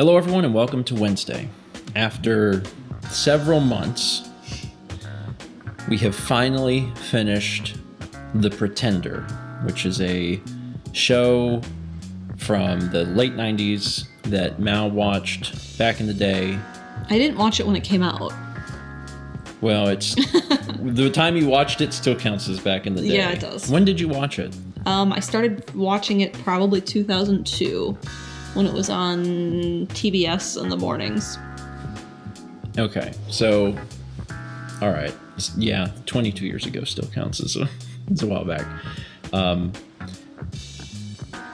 Hello, everyone, and welcome to Wednesday. After several months, we have finally finished The Pretender, which is a show from the late 90s that Mal watched back in the day. I didn't watch it when it came out. Well, it's the time you watched it still counts as back in the day. Yeah, it does. When did you watch it? I started watching it probably 2002 when it was on TBS in the mornings. Okay, so, all right. Yeah, 22 years ago still counts as a while back.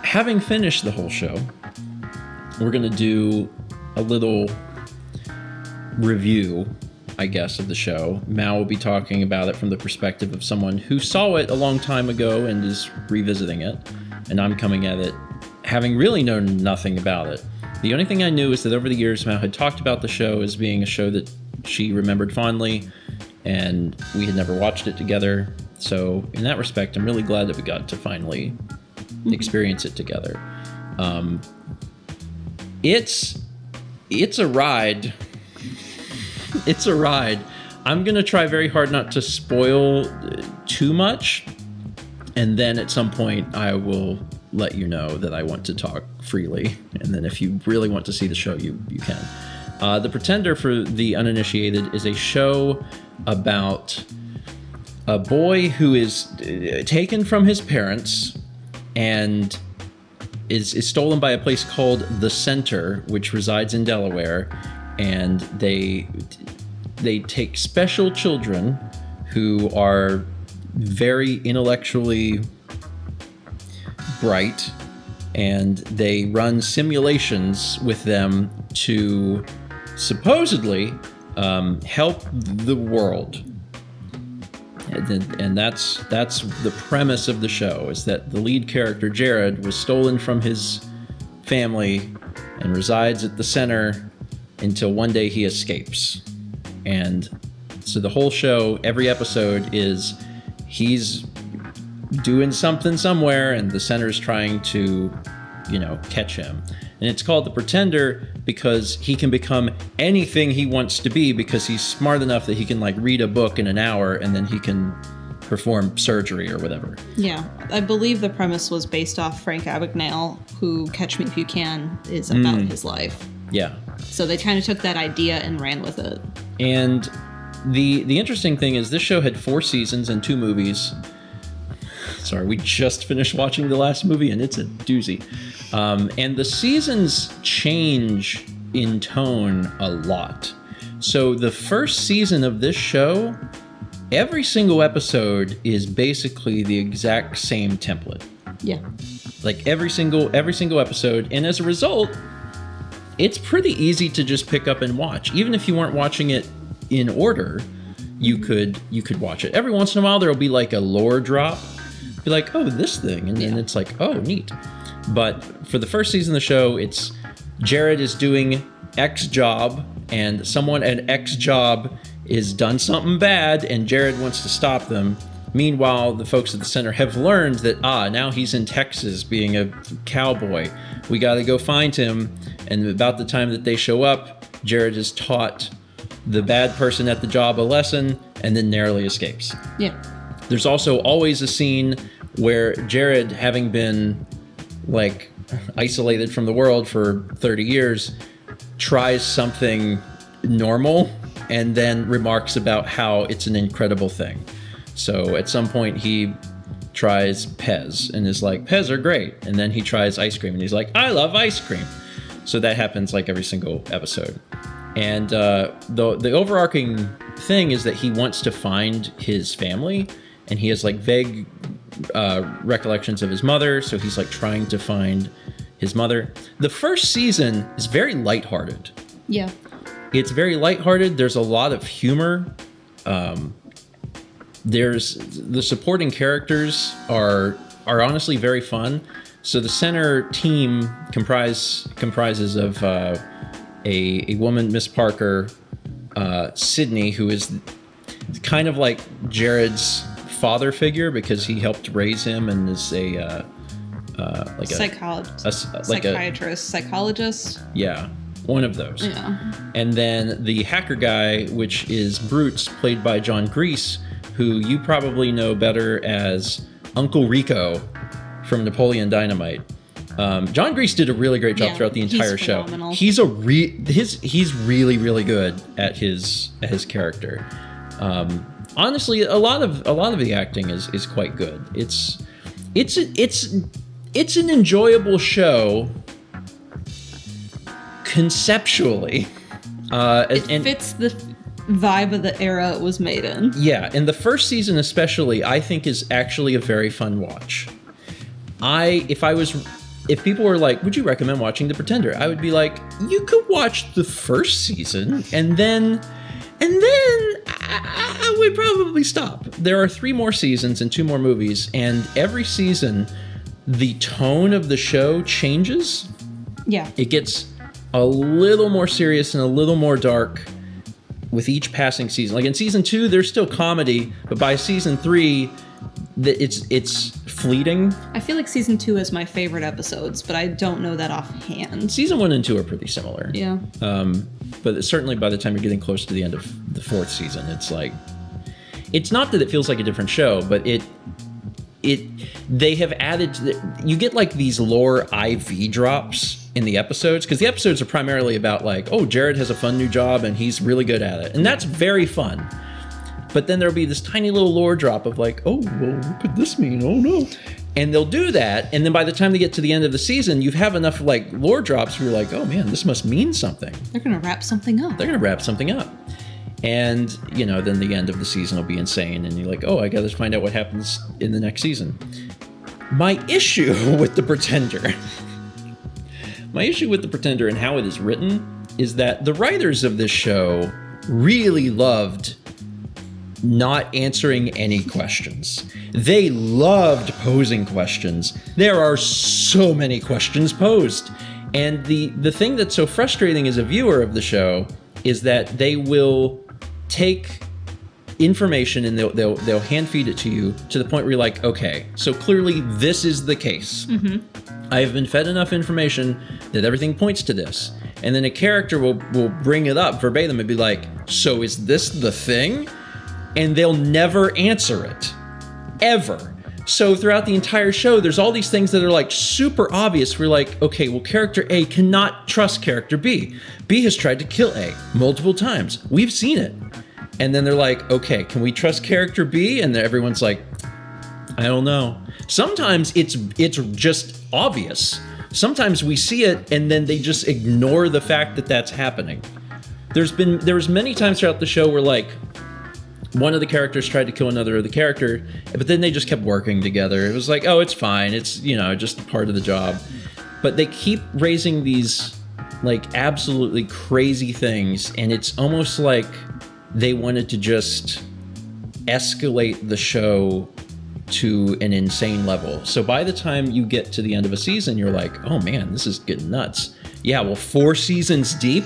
Having finished the whole show, we're going to do a little review, I guess, of the show. Mal will be talking about it from the perspective of someone who saw it a long time ago and is revisiting it. And I'm coming at it having really known nothing about it. The only thing I knew is that over the years, Mal had talked about the show as being a show that she remembered fondly, and we had never watched it together. So in that respect, I'm really glad that we got to finally experience it together. It's a ride. It's a ride. I'm going to try very hard not to spoil too much. And then at some point, I will let you know that I want to talk freely. And then if you really want to see the show, you can. The Pretender, for the uninitiated, is a show about a boy who is taken from his parents and is stolen by a place called The Center, which resides in Delaware. And they take special children who are very intellectually bright, and they run simulations with them to supposedly help the world. And that's the premise of the show, is that the lead character, Jared, was stolen from his family and resides at the center until one day he escapes. And so the whole show, every episode, is he's doing something somewhere and the center's trying to, catch him. And it's called The Pretender because he can become anything he wants to be, because he's smart enough that he can read a book in an hour and then he can perform surgery or whatever. Yeah, I believe the premise was based off Frank Abagnale, who Catch Me If You Can is about his life. Yeah. So they kind of took that idea and ran with it. And the interesting thing is this show had 4 seasons and 2 movies. Sorry, we just finished watching the last movie and it's a doozy. And the seasons change in tone a lot. So the first season of this show, every single episode is basically the exact same template. Yeah. Every single episode. And as a result, it's pretty easy to just pick up and watch. Even if you weren't watching it in order, you could watch it. Every once in a while, there'll be a lore drop. Be like, oh, this thing. And then it's like, oh, neat. But for the first season of the show, it's Jared is doing X job, and someone at X job is done something bad, and Jared wants to stop them. Meanwhile, the folks at the center have learned that, now he's in Texas being a cowboy. We got to go find him. And about the time that they show up, Jared has taught the bad person at the job a lesson and then narrowly escapes. Yeah. There's also always a scene where Jared, having been isolated from the world for 30 years, tries something normal and then remarks about how it's an incredible thing. So at some point he tries Pez and is like, Pez are great. And then he tries ice cream and he's like, I love ice cream. So that happens every single episode. And the overarching thing is that he wants to find his family, and he has vague recollections of his mother. So he's trying to find his mother. The first season is very lighthearted. Yeah. It's very lighthearted. There's a lot of humor. There's the supporting characters are honestly very fun. So the center team comprises of a woman, Miss Parker, Sydney, who is kind of like Jared's father figure because he helped raise him and is a psychiatrist. Yeah, One of those. Yeah. And then the hacker guy, which is Brutes, played by John Grease, who you probably know better as Uncle Rico from Napoleon Dynamite. John Grease did a really great job throughout the entire show. Phenomenal. He's he's really, really good at his character. Honestly, a lot of the acting is quite good. It's an enjoyable show conceptually. It fits the vibe of the era it was made in. Yeah, and the first season especially, I think, is actually a very fun watch. If people were like, would you recommend watching The Pretender? I would be like, you could watch the first season and then I would probably stop. There are 3 more seasons and 2 more movies, and every season the tone of the show changes. Yeah. It gets a little more serious and a little more dark with each passing season. Like in season 2, there's still comedy, but by season 3, it's fleeting. I feel like season 2 is my favorite episodes, but I don't know that offhand. Season 1 and 2 are pretty similar. Yeah. But certainly by the time you're getting close to the end of the 4th season, it's like, it's not that it feels like a different show, but they have added, you get like these lore IV drops in the episodes, because the episodes are primarily about like, oh, Jared has a fun new job and he's really good at it. And that's very fun. But then there'll be this tiny little lore drop of like, oh, well, what could this mean? Oh, no. And they'll do that. And then by the time they get to the end of the season, you have enough like lore drops where you're like, oh, man, this must mean something. They're going to wrap something up. They're going to wrap something up. And, then the end of the season will be insane. And you're like, oh, I got to find out what happens in the next season. My issue with The Pretender... My issue with The Pretender and how it is written is that the writers of this show really loved not answering any questions. They loved posing questions. There are so many questions posed. And the thing that's so frustrating as a viewer of the show is that they will take information and they'll hand feed it to you to the point where you're like, okay, so clearly this is the case. Mm-hmm. I have been fed enough information that everything points to this. And then a character will bring it up verbatim and be like, so is this the thing? And they'll never answer it. Ever. So throughout the entire show, there's all these things that are like super obvious. We're like, okay, well, character A cannot trust character B. B has tried to kill A multiple times. We've seen it. And then they're like, okay, can we trust character B? And everyone's like, I don't know. Sometimes it's just obvious. Sometimes we see it and then they just ignore the fact that that's happening. There was many times throughout the show where like one of the characters tried to kill another of the character, but then they just kept working together. It was like, oh, it's fine. It's, just part of the job. But they keep raising these like absolutely crazy things, and it's almost like they wanted to just escalate the show to an insane level. So by the time you get to the end of a season, you're like, oh man, this is getting nuts. Yeah, well, 4 seasons deep,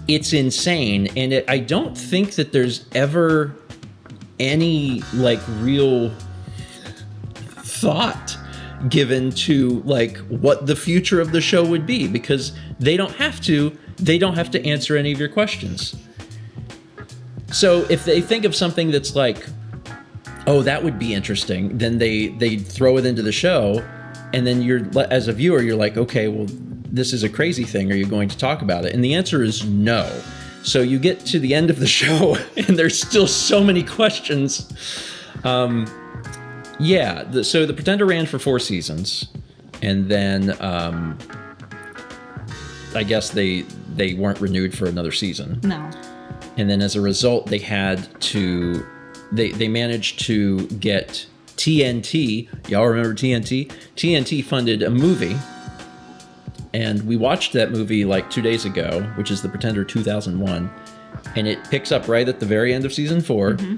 it's insane. And I don't think that there's ever any like real thought given to like what the future of the show would be, because they don't have to answer any of your questions. So if they think of something that's like, oh, that would be interesting, then they throw it into the show, and then you're, as a viewer, you're like, okay, well, this is a crazy thing. Are you going to talk about it? And the answer is no. So you get to the end of the show, and there's still so many questions. So The Pretender ran for 4 seasons, and then I guess they weren't renewed for another season. No. And then as a result, they had to... They managed to get TNT. Y'all remember TNT? TNT funded a movie, and we watched that movie like 2 days ago, which is The Pretender 2001, and it picks up right at the very end of season 4. Mm-hmm.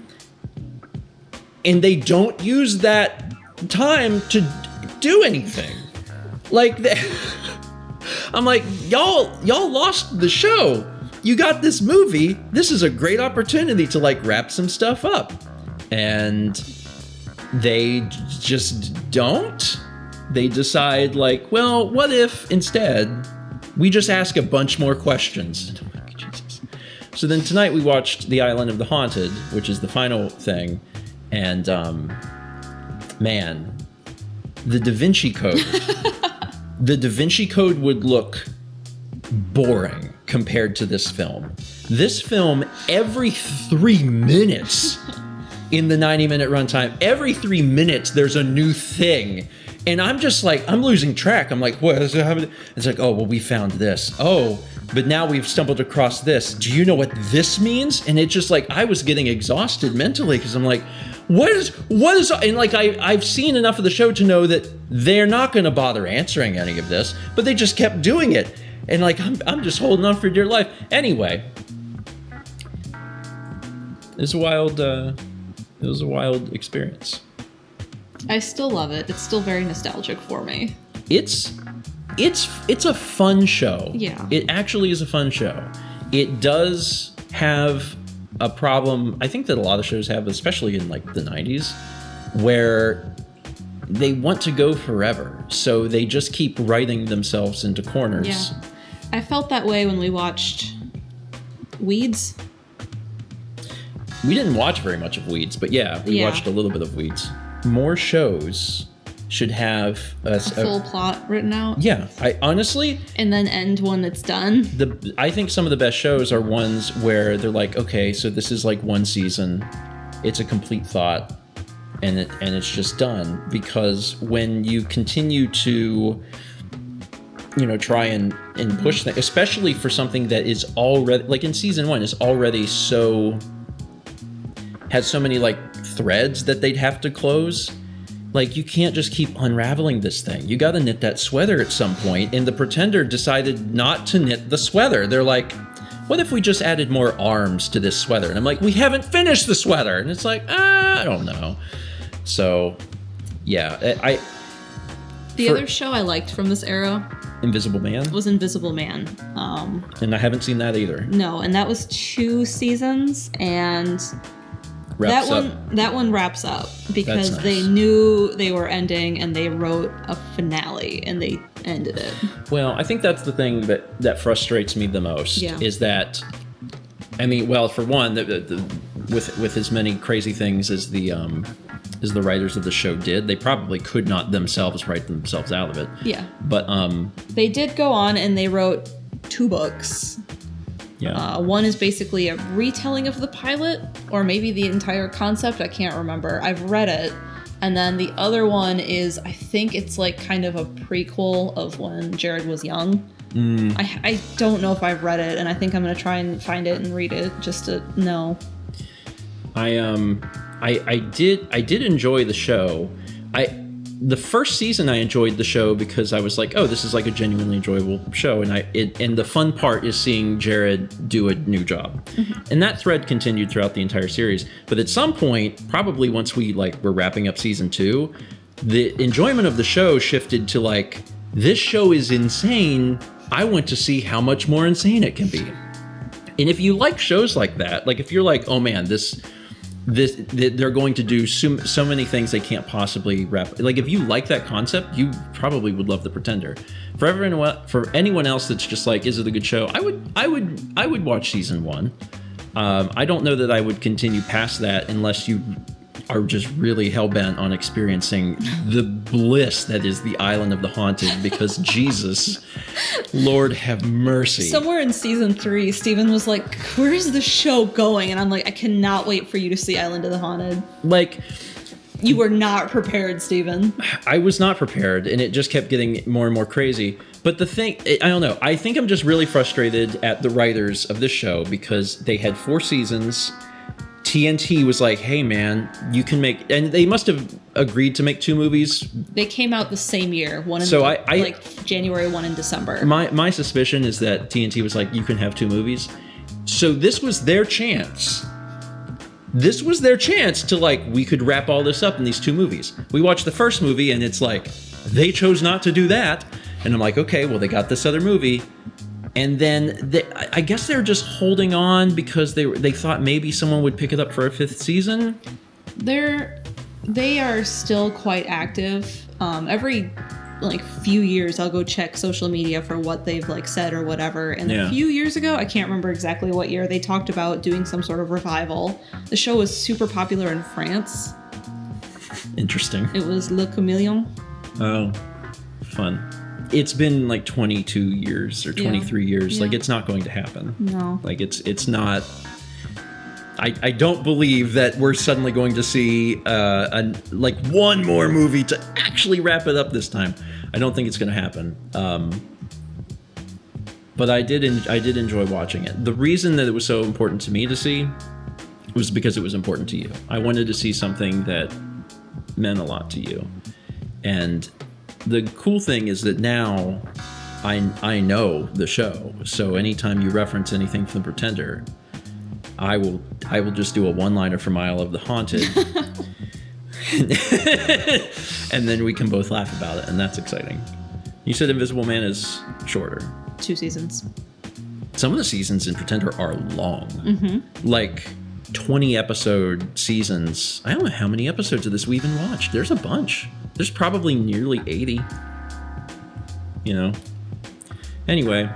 And they don't use that time to do anything. Like, I'm like, y'all lost the show. You got this movie. This is a great opportunity to like wrap some stuff up. And they just don't. They decide like, well, what if instead We just ask a bunch more questions. I'm like, Jesus. So then tonight we watched The Island of the Haunted, which is the final thing. And, man, the Da Vinci Code. The Da Vinci Code would look boring compared to this film. This film, every 3 minutes in the 90-minute runtime, every 3 minutes there's a new thing. And I'm just like, I'm losing track. I'm like, what is happening? It's like, oh, well, we found this. Oh, but now we've stumbled across this. Do you know what this means? And it's just like, I was getting exhausted mentally because I'm like, what is, and like, I've seen enough of the show to know that they're not going to bother answering any of this, but they just kept doing it. And like, I'm just holding on for dear life. Anyway, it was a wild experience. I still love it. It's still very nostalgic for me. It's a fun show. Yeah. It actually is a fun show. It does have a problem, I think that a lot of shows have, especially in like the 90s, where they want to go forever. So they just keep writing themselves into corners. Yeah. I felt that way when we watched Weeds. We didn't watch very much of Weeds, but yeah, we watched a little bit of Weeds. More shows should have a full plot written out. Yeah, I honestly, and then end when it's done. I think some of the best shows are ones where they're like, okay, so this is like one season, it's a complete thought, and it's just done. Because when you continue to, try and push things, especially for something that is already, like in season 1, is already has so many like threads that they'd have to close. Like, you can't just keep unraveling this thing. You got to knit that sweater at some point. And the Pretender decided not to knit the sweater. They're like, what if we just added more arms to this sweater? And I'm like, we haven't finished the sweater. And it's like, I don't know. So, yeah. The other show I liked from this era, Invisible Man, was Invisible Man. And I haven't seen that either. No, and that was 2 seasons, and that one wraps up because nice. They knew they were ending and they wrote a finale and they ended it. Well, I think that's the thing that frustrates me the most, is that, I mean, well, for one, with as many crazy things as the writers of the show did, they probably could not themselves write themselves out of it. Yeah. But they did go on and they wrote 2 books. Yeah. One is basically a retelling of the pilot, or maybe the entire concept. I can't remember. I've read it. And then the other one is, I think it's like kind of a prequel of when Jared was young. I don't know if I've read it, and I think I'm going to try and find it and read it just to know. I did enjoy the show. The first season I enjoyed the show because I was like, oh, this is like a genuinely enjoyable show, and the fun part is seeing Jared do a new job. Mm-hmm. And that thread continued throughout the entire series. But at some point, probably once were wrapping up season 2, the enjoyment of the show shifted to like, this show is insane. I want to see how much more insane it can be. And if you like shows like that, like if you're like, oh man, they're going to do so many things they can't possibly wrap. Like, if you like that concept, you probably would love The Pretender. For anyone else that's just like, is it a good show? I would watch season 1. I don't know that I would continue past that unless you are just really hell-bent on experiencing the bliss that is the Island of the Haunted, because Jesus, Lord have mercy. Somewhere in season 3, Steven was like, where is the show going? And I'm like, I cannot wait for you to see Island of the Haunted. Like, you were not prepared, Steven. I was not prepared, and it just kept getting more and more crazy. But the thing, I don't know, I think I'm just really frustrated at the writers of this show because they had 4 seasons. TNT was like, hey man, you can make, and they must have agreed to make 2 movies. They came out the same year, one in like January, one in December. My suspicion is that TNT was like, you can have 2 movies. So this was their chance. This was their chance to like, we could wrap all this up in these 2 movies. We watched the first movie and it's like, they chose not to do that. And I'm like, okay, well, they got this other movie. And then I guess they're just holding on because they thought maybe someone would pick it up for a 5th season. They are still quite active. Every like few years I'll go check social media for what they've like said or whatever. And a few years ago, I can't remember exactly what year, they talked about doing some sort of revival. The show was super popular in France. Interesting. It was Le Chameleon. Oh, fun. It's been like 22 years or 23 years. Yeah. Like, it's not going to happen. No. Like, it's not... I don't believe that we're suddenly going to see one more movie to actually wrap it up this time. I don't think it's going to happen. But I did enjoy watching it. The reason that it was so important to me to see was because it was important to you. I wanted to see something that meant a lot to you. And the cool thing is that now I know the show. So anytime you reference anything from The Pretender, I will just do a one-liner from Isle of the Haunted. And then we can both laugh about it, and that's exciting. You said Invisible Man is shorter. 2 seasons. Some of the seasons in Pretender are long. Mm-hmm. Like 20-episode seasons. I don't know how many episodes of this we even watched. There's a bunch. There's probably nearly 80. You know? Anyway,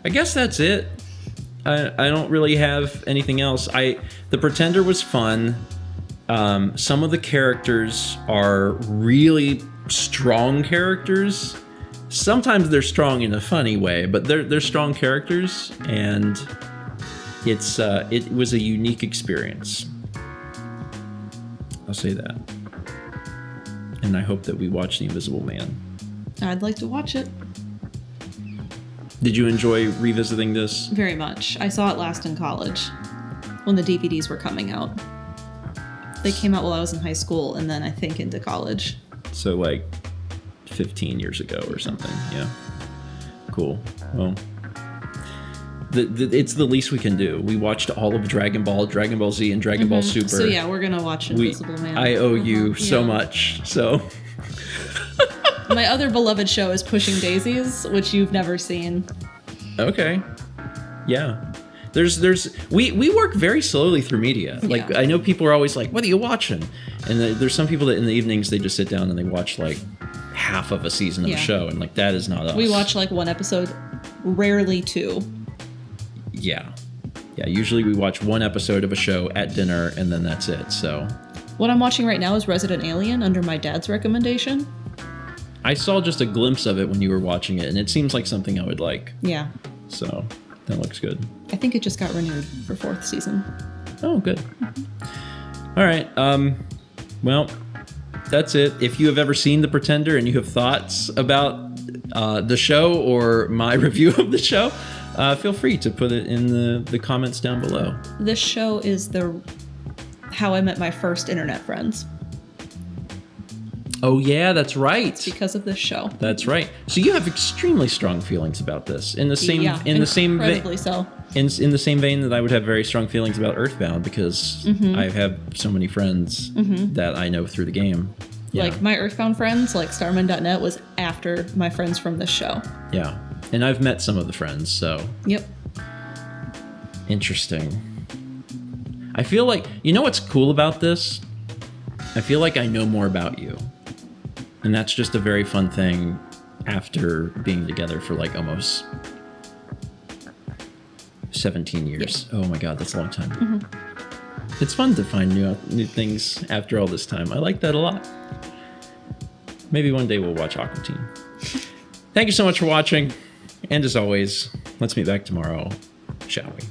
I guess that's it. I don't really have anything else. The Pretender was fun. Some of the characters are really strong characters. Sometimes they're strong in a funny way, but they're strong characters, and it was a unique experience. I'll say that. And I hope that we watch The Invisible Man. I'd like to watch it. Did you enjoy revisiting this? Very much. I saw it last in college when the DVDs were coming out. They came out while I was in high school and then I think into college. So like 15 years ago or something. Yeah. Cool. Well, it's the least we can do. We watched all of Dragon Ball, Dragon Ball Z, and Dragon Ball Super. So yeah, we're going to watch Invisible Man. I owe you so much. So... My other beloved show is Pushing Daisies, which you've never seen. Okay. Yeah. We work very slowly through media. Like, Yeah. I know people are always like, what are you watching? And there's some people that in the evenings, they just sit down and they watch like half of a season of a show. And like, that is not us. We watch like one episode, rarely 2. Yeah. Yeah. Usually we watch one episode of a show at dinner and then that's it. So what I'm watching right now is Resident Alien under my dad's recommendation. I saw just a glimpse of it when you were watching it, and it seems like something I would like. Yeah. So that looks good. I think it just got renewed for 4th season. Oh, good. All right. Well, that's it. If you have ever seen The Pretender and you have thoughts about the show or my review of the show, feel free to put it in the comments down below. This show is how I met my first internet friends. Oh yeah, that's right. It's because of this show. That's right. So you have extremely strong feelings about this. In the same incredibly so. In the same vein that I would have very strong feelings about Earthbound because I have so many friends that I know through the game. Yeah. Like my Earthbound friends, like Starman.net was after my friends from this show. Yeah. And I've met some of the friends, so. Yep. Interesting. I feel like, you know what's cool about this? I feel like I know more about you. And that's just a very fun thing after being together for like almost 17 years. Yeah. Oh my God, that's a long time. It's fun to find new things after all this time. I like that a lot. Maybe one day we'll watch Aqua Teen. Thank you so much for watching. And as always, let's meet back tomorrow, shall we?